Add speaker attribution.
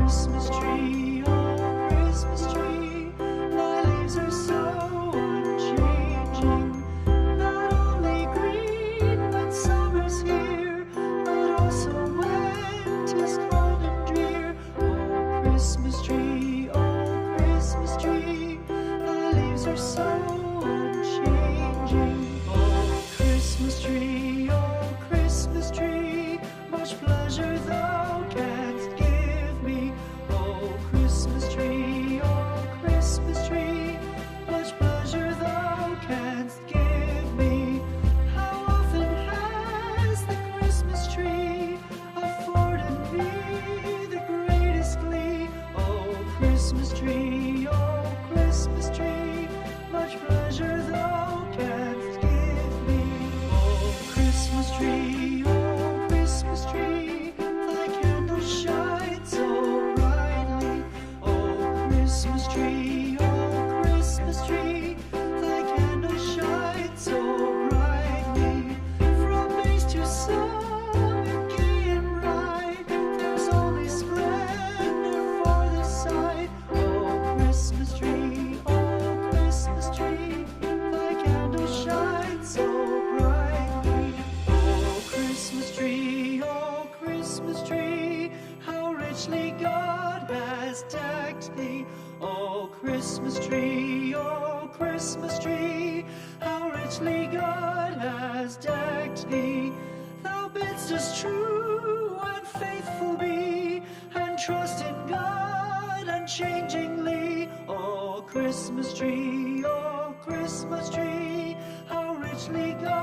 Speaker 1: Christmas tree, oh, Christmas tree, thy leaves are so unchanging. Not only green when summer's here, but also when 'tis cold and drear. Oh, Christmas tree, thy leaves are so unchanging. Oh, Christmas tree, much pleasure thou canst give me. Oh, Christmas tree, much pleasure thou canst give me. How often has the Christmas tree afforded me the greatest glee? Oh, Christmas tree, much pleasure thou canst give me. Oh, Christmas tree, thy candles shine so brightly. Oh, Christmas tree, thy candles shine so brightly. From base to summit, gay and bright, there's only splendor for the sight. Oh, Christmas tree, thy candles shine so brightly. Oh, Christmas tree, how richly God has decked thee. Oh, Christmas tree, how richly God has decked thee. Thou bidst us true and faithful be, and trust in God unchangingly. Oh, Christmas tree, how richly God